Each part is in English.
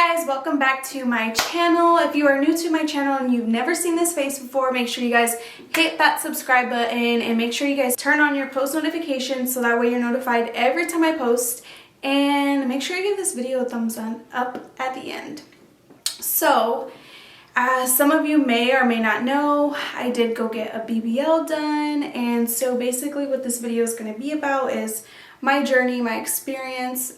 guys, welcome back to my channel. If you are new to my channel and you've never seen this face before, make sure you guys hit that subscribe button and make sure you guys turn on your post notifications so that way you're notified every time I post, and make sure you give this video a thumbs up at the end. So as some of you may or may not know, I did go get a BBL done, and so basically what this video is going to be about is my journey, my experience.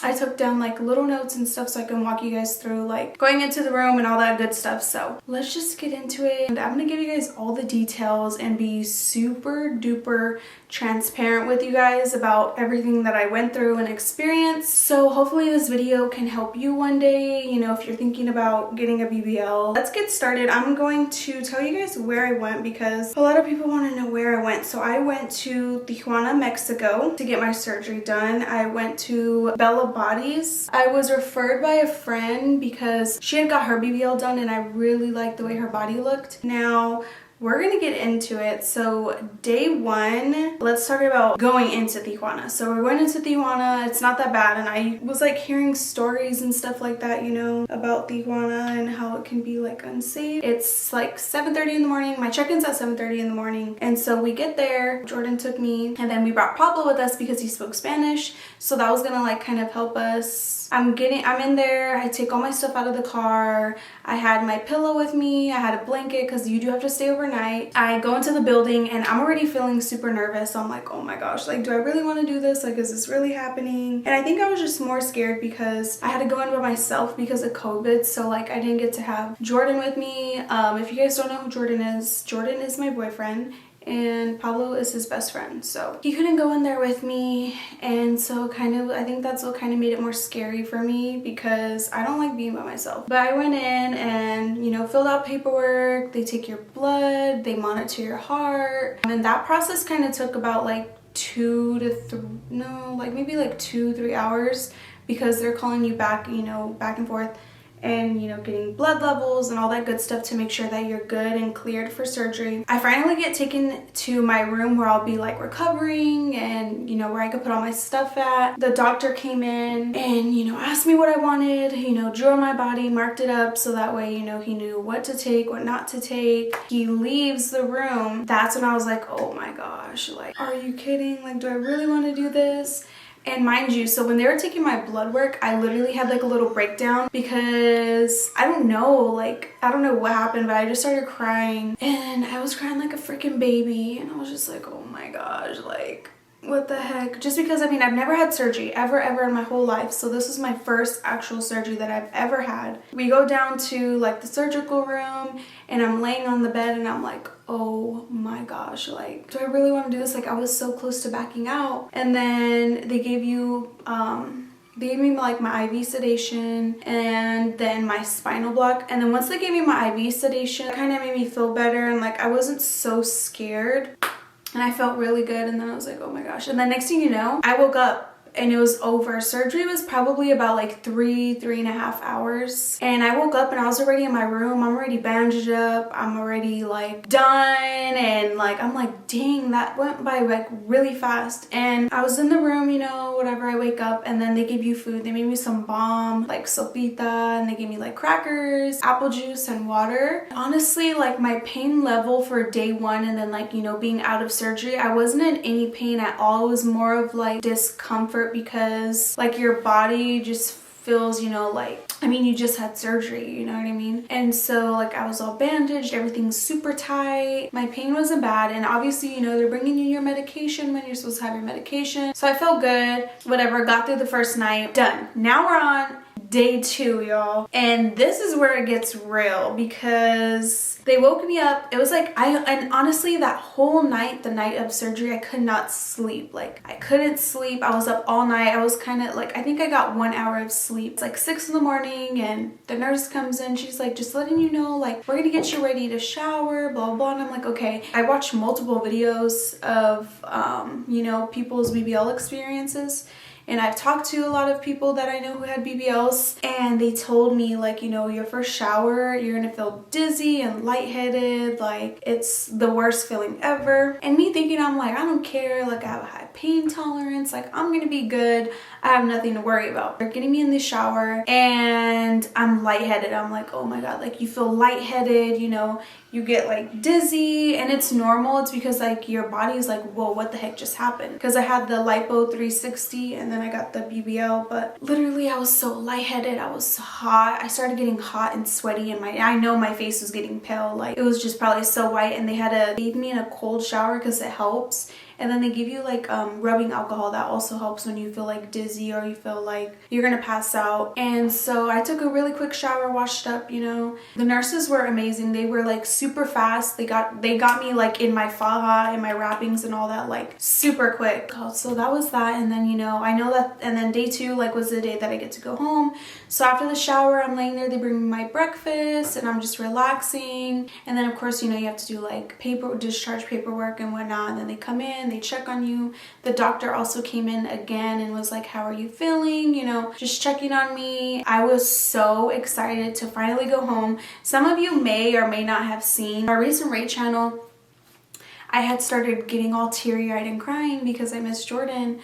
I took down like little notes and stuff so I can walk you guys through like going into the room and all that good stuff. So let's just get into it, and I'm gonna give you guys all the details and be super duper transparent with you guys about everything that I went through and experienced. So hopefully this video can help you one day, you know, if you're thinking about getting a BBL. Let's get started. I'm going to tell you guys where I went because a lot of people want to know where I went. So I went to Tijuana, Mexico to get my surgery done. I went to Bella Bodiez. I was referred by a friend because she had got her BBL done and I really liked the way her body looked. Now we're gonna get into it. So day one, let's talk about going into Tijuana. So we're going into Tijuana. It's not that bad, and I was like hearing stories and stuff like that, you know, about Tijuana and how it can be like unsafe. It's like 7:30 in the morning. My check-in's at 7:30 in the morning, and so we get there. Jordan took me, and then we brought Pablo with us because he spoke Spanish, so that was gonna like kind of help us. I'm in there. I take all my stuff out of the car. I had my pillow with me. I had a blanket because you do have to stay overnight. I go into the building and I'm already feeling super nervous. So I'm like, oh my gosh, like, do I really want to do this? Like, is this really happening? And I think I was just more scared because I had to go in by myself because of COVID. So like, I didn't get to have Jordan with me. If you guys don't know who Jordan is my boyfriend, and Pablo is his best friend, so he couldn't go in there with me, and so I think that's what kind of made it more scary for me because I don't like being by myself. But I went in and, you know, filled out paperwork. They take your blood, they monitor your heart, and that process kind of took about like 2 to 3 hours because they're calling you back, you know, back and forth, and, you know, getting blood levels and all that good stuff to make sure that you're good and cleared for surgery. I finally get taken to my room where I'll be like recovering and, you know, where I could put all my stuff at. The doctor came in and, you know, asked me what I wanted, you know, drew on my body, marked it up so that way, you know, he knew what to take, what not to take. He leaves the room. That's when I was like, oh my gosh, like, are you kidding? Like, do I really want to do this? And mind you, so when they were taking my blood work, I literally had like a little breakdown because I don't know what happened, but I just started crying, and I was crying like a freaking baby, and I was just like, oh my gosh, like, what the heck? Just because, I mean, I've never had surgery ever in my whole life, so this was my first actual surgery that I've ever had. We go down to like the surgical room and I'm laying on the bed and I'm like, oh my gosh, like, do I really want to do this? Like, I was so close to backing out. And then they gave me like my IV sedation and then my spinal block, and then once they gave me my IV sedation, it kind of made me feel better, and like I wasn't so scared. And I felt really good, and then I was like, oh my gosh. And then next thing you know, I woke up and it was over. Surgery was probably about like 3.5 hours. And I woke up and I was already in my room. I'm already bandaged up. I'm already like done. And like, I'm like, dang, that went by like really fast. And I was in the room, you know, whatever. I wake up and then they give you food. They made me some bomb, like sopita, and they gave me like crackers, apple juice, and water. Honestly, like my pain level for day one and then like, you know, being out of surgery, I wasn't in any pain at all. It was more of like discomfort because like your body just feels, you know, like, I mean, you just had surgery, you know what I mean? And so like I was all bandaged, everything's super tight. My pain wasn't bad, and obviously, you know, they're bringing you your medication when you're supposed to have your medication. So I felt good, whatever, got through the first night, done. Now we're on day 2, y'all, and this is where it gets real because they woke me up. It was like, and honestly, that whole night, the night of surgery, I could not sleep. Like, I couldn't sleep. I was up all night. I was kind of like, I think I got 1 hour of sleep. It's like 6 in the morning, and the nurse comes in. She's like, just letting you know, like, we're gonna get you ready to shower, blah blah. And I'm like, okay. I watched multiple videos of you know, people's BBL experiences, and I've talked to a lot of people that I know who had BBLs, and they told me, like, you know, your first shower, you're gonna feel dizzy and lightheaded, like it's the worst feeling ever. And me thinking, I'm like, I don't care, like I have a high pain tolerance. Like, I'm gonna be good. I have nothing to worry about. They're getting me in the shower and I'm lightheaded. I'm like, oh my God, like you feel lightheaded, you know, you get like dizzy, and it's normal. It's because like your body is like, whoa, what the heck just happened? Because I had the lipo 360 and then I got the BBL, but literally I was so lightheaded. I was hot. I started getting hot and sweaty, and I know my face was getting pale. Like, it was just probably so white, and they gave me in a cold shower because it helps. And then they give you like rubbing alcohol that also helps when you feel like dizzy or you feel like you're gonna pass out. And so I took a really quick shower, washed up, you know. The nurses were amazing. They were like super fast. They got me like in my faja and my wrappings and all that, like super quick. So that was that. And then, you know, I know that, and then day 2 like was the day that I get to go home. So after the shower, I'm laying there, they bring me my breakfast and I'm just relaxing. And then of course, you know, you have to do like discharge paperwork and whatnot. And then they come in, they check on you. The doctor also came in again and was like, how are you feeling? You know, just checking on me. I was so excited to finally go home. Some of you may or may not have seen my recent Ray channel. I had started getting all teary-eyed and crying because I missed Jordan.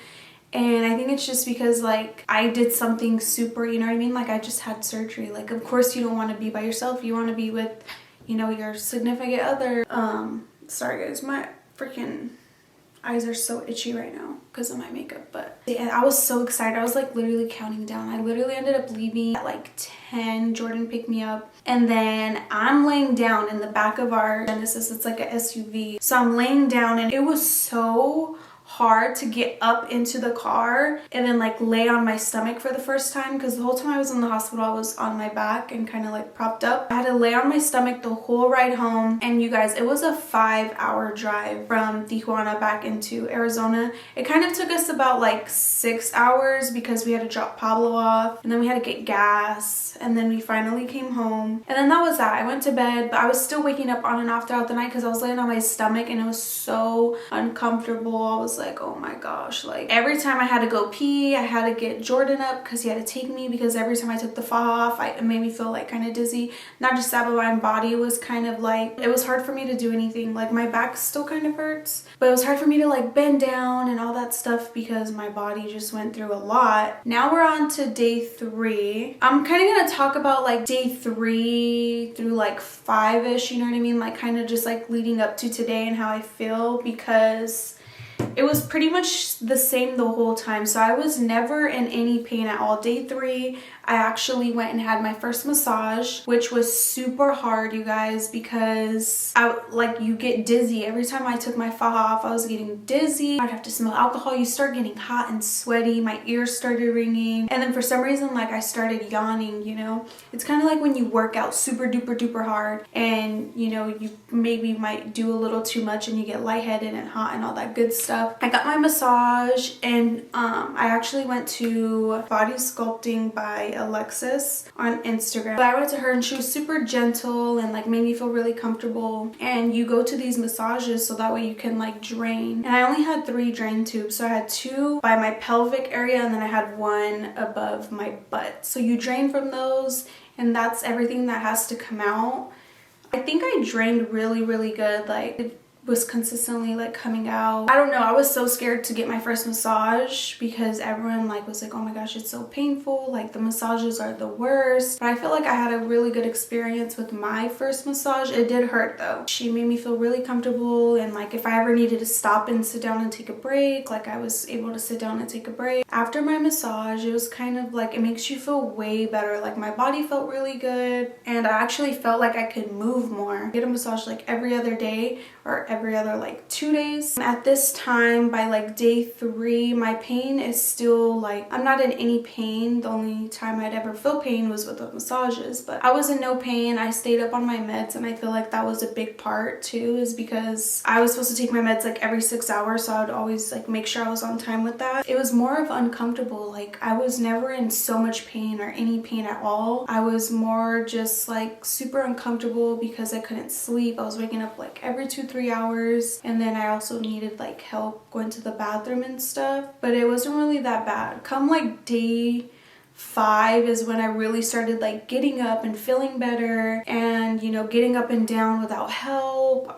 And I think it's just because like I did something super, you know what I mean? Like, I just had surgery. Like, of course you don't want to be by yourself. You want to be with, you know, your significant other. Sorry guys, my freaking eyes are so itchy right now because of my makeup. But yeah, I was so excited. I was like literally counting down. I literally ended up leaving at like 10. Jordan picked me up, and then I'm laying down in the back of our Genesis. It's like a SUV. So I'm laying down, and it was so hard to get up into the car and then like lay on my stomach for the first time, because the whole time I was in the hospital I was on my back and kind of like propped up. I had to lay on my stomach the whole ride home. And you guys, it was a 5-hour drive from Tijuana back into Arizona. It kind of took us about like 6 hours because we had to drop Pablo off, and then we had to get gas, and then we finally came home. And then that was that. I went to bed, but I was still waking up on and off throughout the night because I was laying on my stomach and it was so uncomfortable. I was like, oh my gosh, like every time I had to go pee, I had to get Jordan up because he had to take me, because every time I took the faja off, it made me feel like kind of dizzy. Not just that, but my body was kind of like, it was hard for me to do anything. Like, my back still kind of hurts, but it was hard for me to like bend down and all that stuff because my body just went through a lot. Now we're on to day 3. I'm kind of gonna talk about like day 3 through like 5-ish, you know what I mean? Like, kind of just like leading up to today and how I feel, because it was pretty much the same the whole time. So I was never in any pain at all. Day 3, I actually went and had my first massage, which was super hard, you guys, because you get dizzy. Every time I took my faja off, I was getting dizzy. I'd have to smell alcohol. You start getting hot and sweaty. My ears started ringing. And then for some reason, like, I started yawning, you know? It's kind of like when you work out super duper duper hard and, you know, you maybe might do a little too much and you get lightheaded and hot and all that good stuff. I got my massage, and I actually went to Body Sculpting by Alexis on Instagram. But I went to her and she was super gentle and like made me feel really comfortable. And you go to these massages so that way you can like drain. And I only had 3 drain tubes. So I had 2 by my pelvic area, and then I had 1 above my butt. So you drain from those, and that's everything that has to come out. I think I drained really, really good. Like, it was consistently like coming out. I don't know, I was so scared to get my first massage because everyone like was like, oh my gosh, it's so painful, like the massages are the worst. But I feel like I had a really good experience with my first massage. It did hurt though. She made me feel really comfortable, and like if I ever needed to stop and sit down and take a break, like I was able to sit down and take a break. After my massage, it was kind of like, it makes you feel way better. Like, my body felt really good, and I actually felt like I could move more. Get a massage like every other day or every other like 2 days. At this time, by like day 3, my pain is still like, I'm not in any pain. The only time I'd ever feel pain was with the massages, but I was in no pain. I stayed up on my meds, and I feel like that was a big part too, is because I was supposed to take my meds like every 6 hours, so I would always like make sure I was on time with that. It was more of uncomfortable. Like, I was never in so much pain or any pain at all. I was more just like super uncomfortable because I couldn't sleep. I was waking up like every 2-3 hours, and then I also needed like help going to the bathroom and stuff, but it wasn't really that bad. Come like day 5 is when I really started like getting up and feeling better, and you know, getting up and down without help.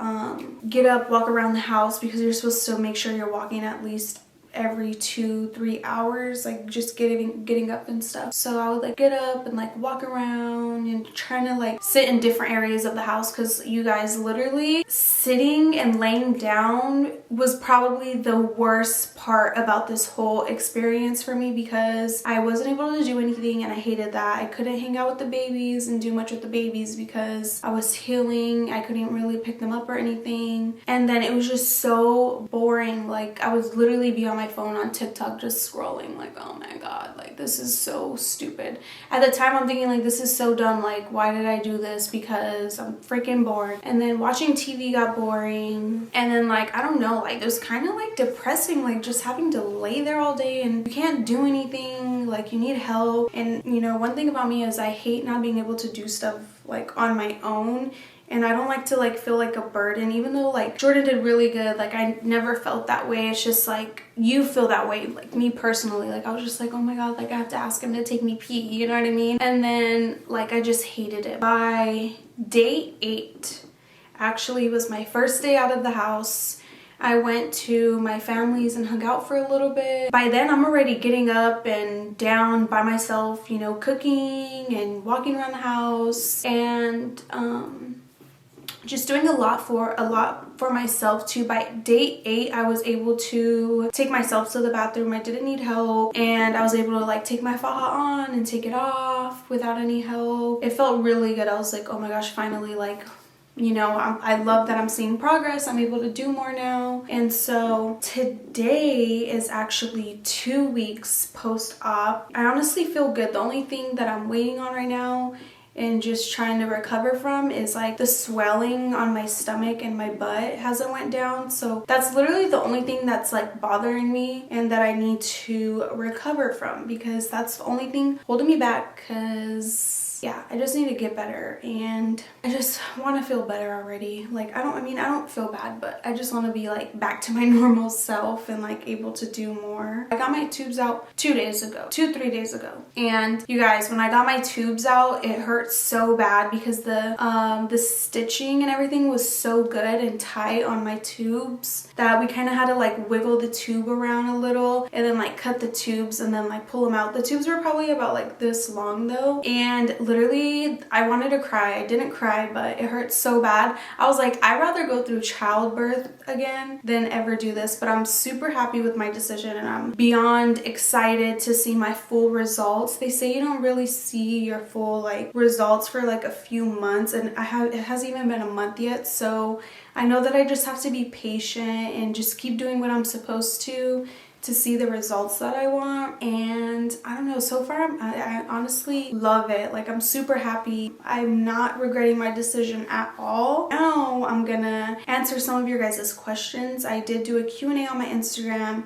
Get up, walk around the house, because you're supposed to make sure you're walking at least every 2-3 hours, like just getting up and stuff. So I would like get up and like walk around and trying to like sit in different areas of the house, because you guys, literally sitting and laying down was probably the worst part about this whole experience for me, because I wasn't able to do anything and I hated that. I couldn't hang out with the babies and do much with the babies because I was healing. I couldn't really pick them up or anything, and then it was just so boring. Like I would literally be on my phone on TikTok just scrolling, like, oh my god, like this is so stupid. At the time I'm thinking like, this is so dumb, like why did I do this? Because I'm freaking bored. And then watching TV got boring, and then like I don't know, like it was kind of like depressing, like just having to lay there all day and you can't do anything, like you need help. And you know, one thing about me is I hate not being able to do stuff like on my own, and I don't like to like feel like a burden. Even though like Jordan did really good, like I never felt that way. It's just like you feel that way, like me personally, like I was just like, oh my god, like I have to ask him to take me pee, you know what I mean? And then like I just hated it. By day 8 actually was my first day out of the house. I went to my family's and hung out for a little bit. By then I'm already getting up and down by myself, you know, cooking and walking around the house, and just doing a lot for myself too. By day 8 I was able to take myself to the bathroom. I didn't need help, and I was able to like take my faja on and take it off without any help. It felt really good. I was like, oh my gosh, finally, like, you know, I love that I'm seeing progress. I'm able to do more now. And so today is actually 2 weeks post-op. I honestly feel good. The only thing that I'm waiting on right now and just trying to recover from is like the swelling on my stomach and my butt hasn't went down. So that's literally the only thing that's like bothering me and that I need to recover from, because that's the only thing holding me back. Because yeah, I just need to get better, and I just want to feel better already. Like I don't feel bad, but I just want to be like back to my normal self and like able to do more. I got my tubes out 3 days ago. And you guys, when I got my tubes out, it hurt so bad because the stitching and everything was so good and tight on my tubes that we kind of had to like wiggle the tube around a little and then like cut the tubes and then like pull them out. The tubes were probably about like this long though, and literally I wanted to cry. I didn't cry, but it hurt so bad. I was like, I'd rather go through childbirth again than ever do this. But I'm super happy with my decision, and I'm beyond excited to see my full results. They say you don't really see your full like results for like a few months, and it hasn't even been a month yet. So I know that I just have to be patient and just keep doing what I'm supposed to see the results that I want. And I don't know, so far I honestly love it. Like I'm super happy. I'm not regretting my decision at all. Now I'm gonna answer some of your guys' questions. I did do a Q&A on my Instagram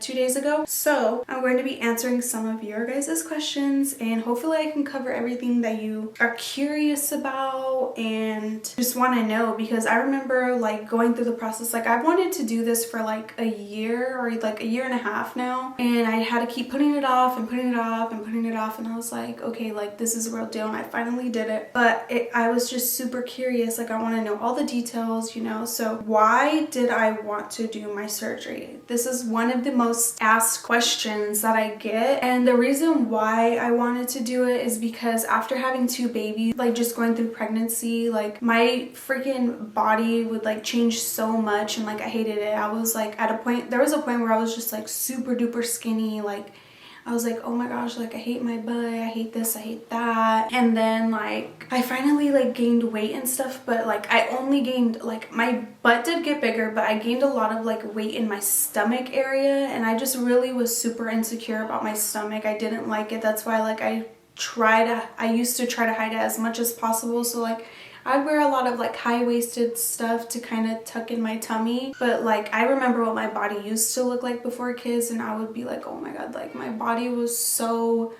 2 days ago, so I'm going to be answering some of your guys' questions, and hopefully I can cover everything that you are curious about and just want to know, because I remember like going through the process. Like I wanted to do this for like a year or like a year and a half now, and I had to keep putting it off and putting it off and putting it off, and I was like, okay, like this is a real deal, and I finally did it. But I was just super curious, like I want to know all the details, you know. So why did I want to do my surgery? This is one of the most asked questions that I get, and the reason why I wanted to do it is because after having 2 babies, like just going through pregnancy, like my freaking body would like change so much, and like I hated it. I was like there was a point where I was just like super duper skinny. Like I was like, oh my gosh, like I hate my butt, I hate this, I hate that. And then like I finally like gained weight and stuff, but like I only gained, like my butt did get bigger, but I gained a lot of like weight in my stomach area, and I just really was super insecure about my stomach. I didn't like it. That's why like I used to try to hide it as much as possible. So like I'd wear a lot of like high-waisted stuff to kind of tuck in my tummy. But like I remember what my body used to look like before kids, and I would be like, oh my god, like my body was so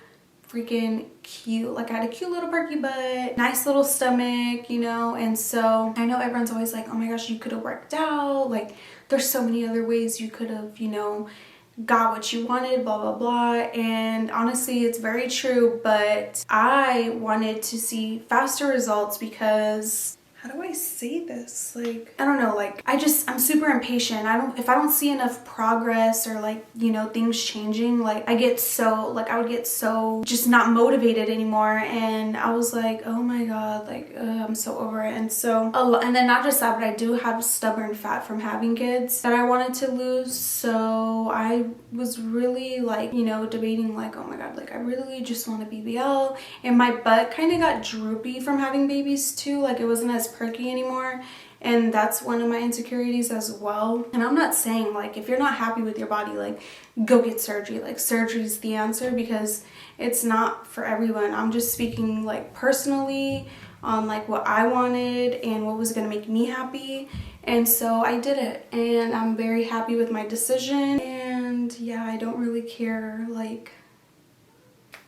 freaking cute. Like I had a cute little perky butt, nice little stomach, you know. And so I know everyone's always like, oh my gosh, you could have worked out, like there's so many other ways you could have, you know, got what you wanted, blah blah blah. And honestly, it's very true, but I wanted to see faster results because how do I say this? Like, I don't know, like, I'm super impatient. If I don't see enough progress or like, you know, things changing, like I would get so just not motivated anymore. And I was like, oh my God, like, I'm so over it. And then not just that, but I do have stubborn fat from having kids that I wanted to lose. So I was really like, you know, debating like, oh my God, like I really just want a BBL. And my butt kind of got droopy from having babies too. Like it wasn't as perky anymore, and that's one of my insecurities as well. And I'm not saying like if you're not happy with your body, like go get surgery. Like surgery is the answer, because it's not for everyone. I'm just speaking like personally on like what I wanted and what was gonna make me happy, and so I did it, and I'm very happy with my decision. And yeah, I don't really care, like,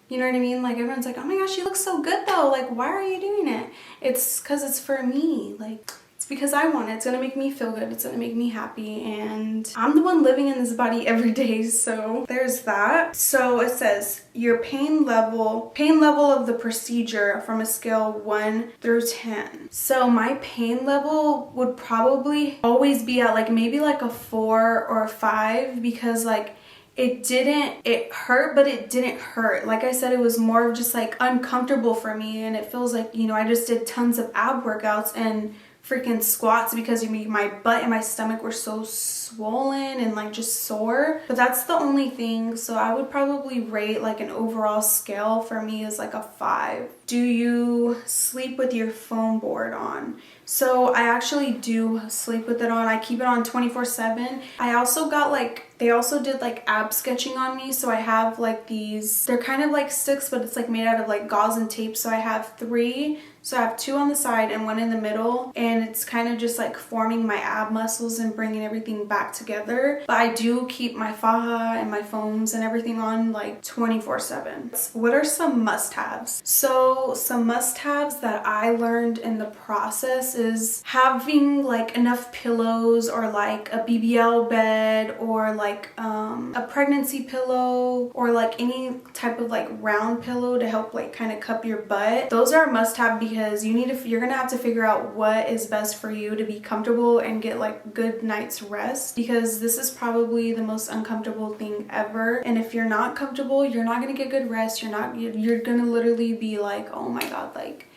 you know what I mean? Like everyone's like, oh my gosh, you look so good though. Like, why are you doing it? It's because it's for me. Like, it's because I want it. It's gonna make me feel good. It's gonna make me happy. And I'm the one living in this body every day. So there's that. So it says your pain level of the procedure from a scale 1 through 10. So my pain level would probably always be at like maybe like a 4 or a 5, because like it hurt, but it didn't hurt. Like I said, it was more of just like uncomfortable for me, and it feels like, you know, I just did tons of ab workouts and freaking squats because my butt and my stomach were so swollen and like just sore. But that's the only thing. So I would probably rate like an overall scale for me is like a 5. Do you sleep with your foam board on? So I actually do sleep with it on. I keep it on 24/7. I also got like, they also did like ab sketching on me. So I have like these, they're kind of like sticks, but it's like made out of like gauze and tape. So I have 3. So I have 2 on the side and 1 in the middle, and it's kind of just like forming my ab muscles and bringing everything back together. But I do keep my faja and my foams and everything on like 24/7. What are some must-haves? So some must-haves that I learned in the process is having like enough pillows, or like a BBL bed, or like a pregnancy pillow, or like any type of like round pillow to help like kind of cup your butt. Those are a must-have, because you're gonna have to figure out what is best for you to be comfortable and get like good night's rest, because this is probably the most uncomfortable thing ever. And if you're not comfortable, you're not gonna get good rest. You're gonna literally be like, oh my God, like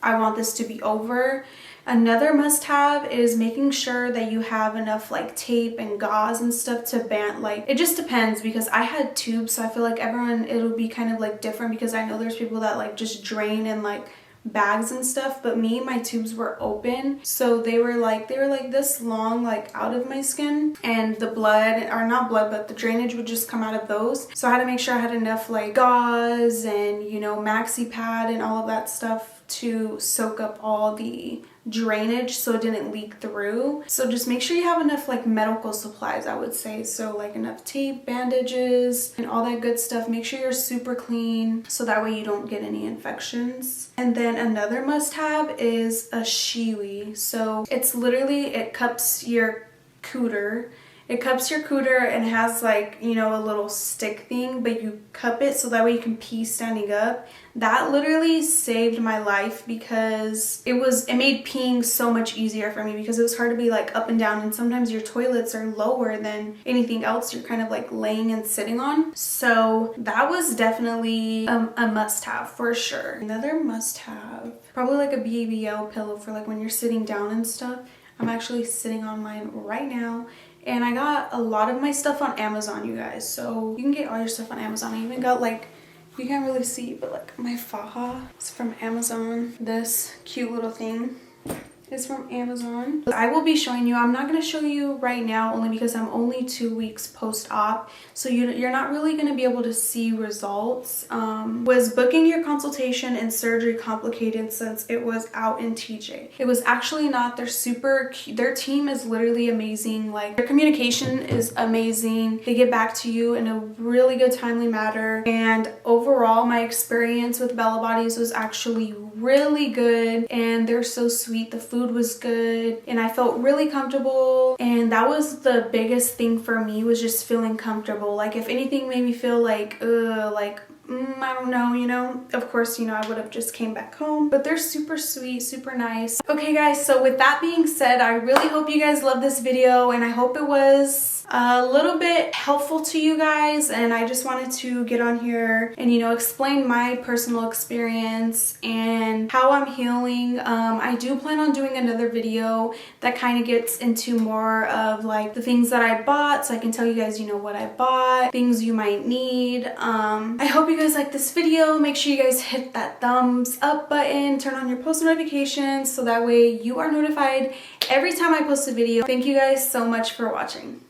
I want this to be over. Another must-have is making sure that you have enough like tape and gauze and stuff to band. Like it just depends, because I had tubes, so I feel like it'll be kind of like different, because I know there's people that like just drain in like bags and stuff, but my tubes were open, so they were like this long, like out of my skin, and the blood, or not blood, but the drainage would just come out of those. So I had to make sure I had enough like gauze and, you know, maxi pad and all of that stuff to soak up all the drainage so it didn't leak through. So just make sure you have enough like medical supplies, I would say. So like enough tape, bandages, and all that good stuff. Make sure you're super clean so that way you don't get any infections. And then another must-have is a shiwi. So it's literally, it cups your cooter. It cups your cooter and has like, you know, a little stick thing, but you cup it so that way you can pee standing up. That literally saved my life, because it made peeing so much easier for me, because it was hard to be like up and down, and sometimes your toilets are lower than anything else you're kind of like laying and sitting on. So that was definitely a must-have for sure. Another must-have, probably like a BBL pillow for like when you're sitting down and stuff. I'm actually sitting on mine right now. And I got a lot of my stuff on Amazon, you guys. So you can get all your stuff on Amazon. I even got like, you can't really see, but like my faja is from Amazon. This cute little thing is from Amazon. I will be showing you, I'm not going to show you right now only because I'm only 2 weeks post-op, so you're not really going to be able to see results. Was booking your consultation and surgery complicated since it was out in TJ? It was actually not. They're super cute. Their team is literally amazing. Like their communication is amazing. They get back to you in a really good timely manner, and overall my experience with Bella Bodiez was actually really good, and they're so sweet. The food was good, and I felt really comfortable, and that was the biggest thing for me, was just feeling comfortable. Like if anything made me feel like I don't know, you know. Of course, you know, I would have just came back home, but they're super sweet, super nice. Okay guys, so with that being said, I really hope you guys loved this video, and I hope it was a little bit helpful to you guys. And I just wanted to get on here and, you know, explain my personal experience and how I'm healing. I do plan on doing another video that kind of gets into more of like the things that I bought, so I can tell you guys, you know, what I bought, things you might need. I hope you guys like this video. Make sure you guys hit that thumbs up button, turn on your post notifications so that way you are notified every time I post a video. Thank you guys so much for watching.